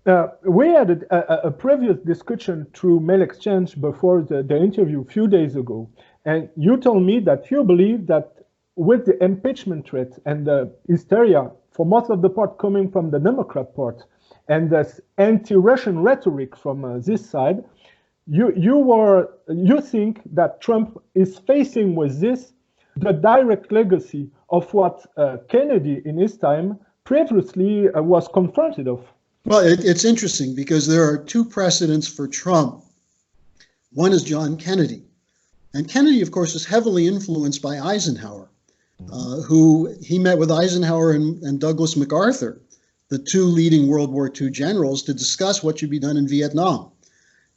We had a previous discussion through mail exchange before the interview a few days ago, and you told me that you believe that with the impeachment threat and the hysteria for most of the part coming from the Democrat part and the anti-Russian rhetoric from this side, you think that Trump is facing with this the direct legacy of what Kennedy in his time previously was confronted of. Well, it's interesting because there are two precedents for Trump. One is John Kennedy. And Kennedy, of course, was heavily influenced by Eisenhower, who he met with Eisenhower and Douglas MacArthur, the two leading World War II generals, to discuss what should be done in Vietnam.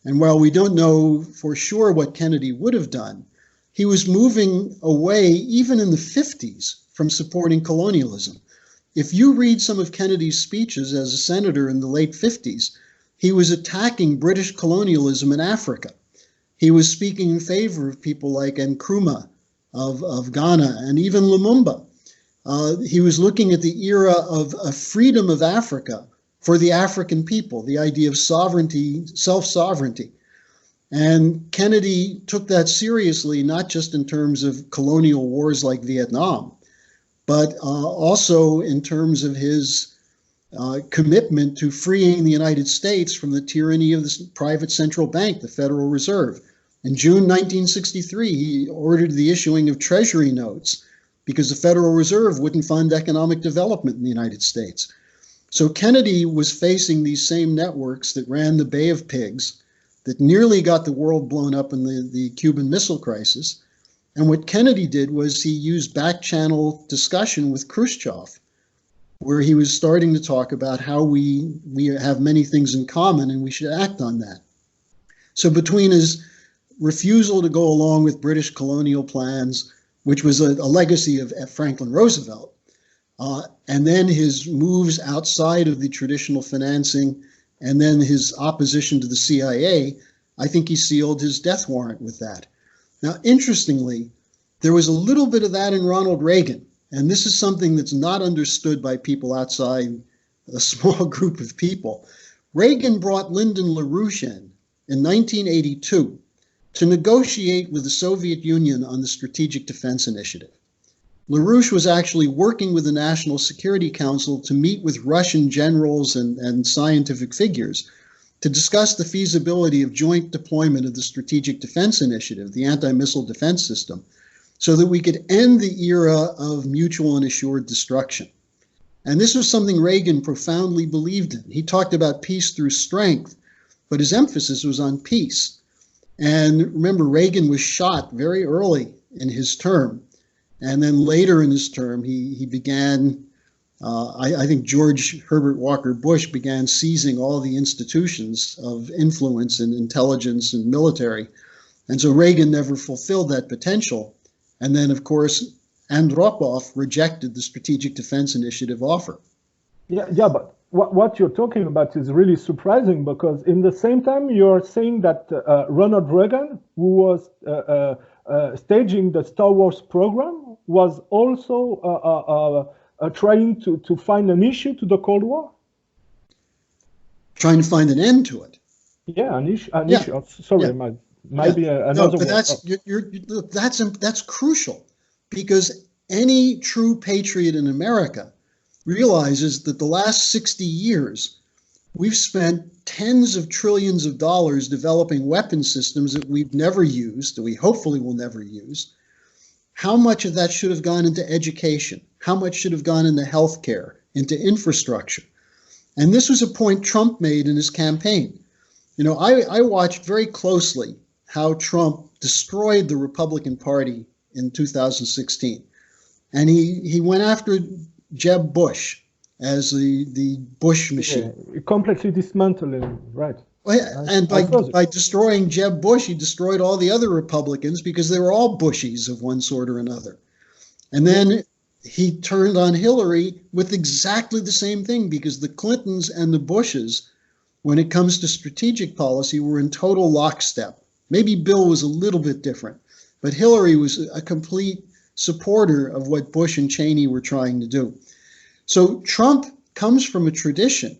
And while we don't know for sure what Kennedy would have done, he was moving away, even in the 50s, from supporting colonialism. If you read some of Kennedy's speeches as a senator in the late 50s, he was attacking British colonialism in Africa. He was speaking in favor of people like Nkrumah of Ghana and even Lumumba. He was looking at the era of a freedom of Africa for the African people, the idea of sovereignty, self-sovereignty. And Kennedy took that seriously, not just in terms of colonial wars like Vietnam, but also in terms of his commitment to freeing the United States from the tyranny of the private central bank, the Federal Reserve. In June 1963, he ordered the issuing of treasury notes because the Federal Reserve wouldn't fund economic development in the United States. So Kennedy was facing these same networks that ran the Bay of Pigs, that nearly got the world blown up in the Cuban Missile Crisis. And what Kennedy did was he used back-channel discussion with Khrushchev, where he was starting to talk about how we have many things in common and we should act on that. So between his refusal to go along with British colonial plans, which was a legacy of Franklin Roosevelt, and then his moves outside of the traditional financing, and then his opposition to the CIA, I think he sealed his death warrant with that. Now, interestingly, there was a little bit of that in Ronald Reagan, and this is something that's not understood by people outside a small group of people. Reagan brought Lyndon LaRouche in 1982 to negotiate with the Soviet Union on the Strategic Defense Initiative. LaRouche was actually working with the National Security Council to meet with Russian generals and scientific figures to discuss the feasibility of joint deployment of the Strategic Defense Initiative, the anti-missile defense system, so that we could end the era of mutual and assured destruction. And this was something Reagan profoundly believed in. He talked about peace through strength, but his emphasis was on peace. And remember, Reagan was shot very early in his term. And then later in his term, he began, I think George Herbert Walker Bush began seizing all the institutions of influence in intelligence and military. And so Reagan never fulfilled that potential. And then, of course, Andropov rejected the Strategic Defense Initiative offer. Yeah, but what you're talking about is really surprising, because in the same time you're saying that Ronald Reagan, who was staging the Star Wars program, was also trying to find an issue to the Cold War? Trying to find an end to it. Yeah, an issue. Sorry, yeah. Maybe another. No, but that's crucial, because any true patriot in America realizes that the last 60 years we've spent tens of trillions of dollars developing weapon systems that we've never used, that we hopefully will never use. How much of that should have gone into education? How much should have gone into healthcare, into infrastructure? And this was a point Trump made in his campaign. You know, I watched very closely how Trump destroyed the Republican Party in 2016. And he went after Jeb Bush as the Bush machine. Yeah, completely dismantling, right. And by destroying Jeb Bush, he destroyed all the other Republicans because they were all Bushies of one sort or another. And then he turned on Hillary with exactly the same thing, because the Clintons and the Bushes, when it comes to strategic policy, were in total lockstep. Maybe Bill was a little bit different, but Hillary was a complete supporter of what Bush and Cheney were trying to do. So Trump comes from a tradition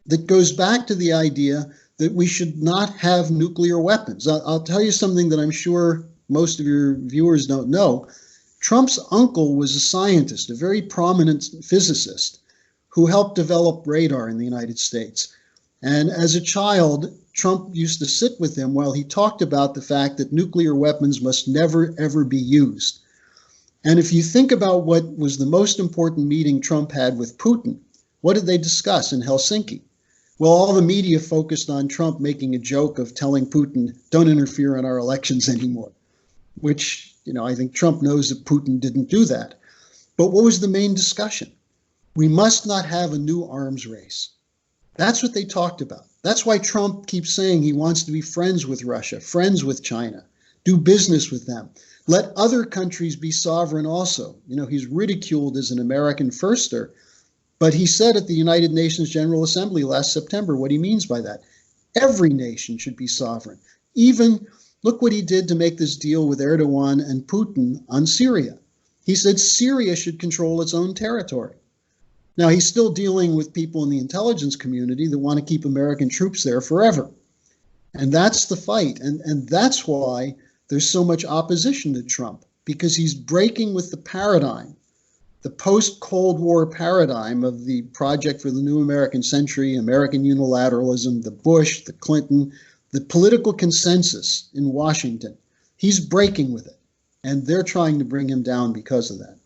that goes back to the idea that we should not have nuclear weapons. I'll tell you something that I'm sure most of your viewers don't know. Trump's uncle was a scientist, a very prominent physicist, who helped develop radar in the United States. And as a child, Trump used to sit with him while he talked about the fact that nuclear weapons must never, ever be used. And if you think about what was the most important meeting Trump had with Putin, what did they discuss in Helsinki? Well, all the media focused on Trump making a joke of telling Putin, don't interfere in our elections anymore, which, I think Trump knows that Putin didn't do that. But what was the main discussion? We must not have a new arms race. That's what they talked about. That's why Trump keeps saying he wants to be friends with Russia, friends with China, do business with them. Let other countries be sovereign also. He's ridiculed as an American firster, but he said at the United Nations General Assembly last September what he means by that. Every nation should be sovereign. Even, look what he did to make this deal with Erdogan and Putin on Syria. He said Syria should control its own territory. Now, he's still dealing with people in the intelligence community that want to keep American troops there forever. And that's the fight. And that's why there's so much opposition to Trump, because he's breaking with the paradigm, the post-Cold War paradigm of the Project for the New American Century, American unilateralism, the Bush, the Clinton, the political consensus in Washington. He's breaking with it, and they're trying to bring him down because of that.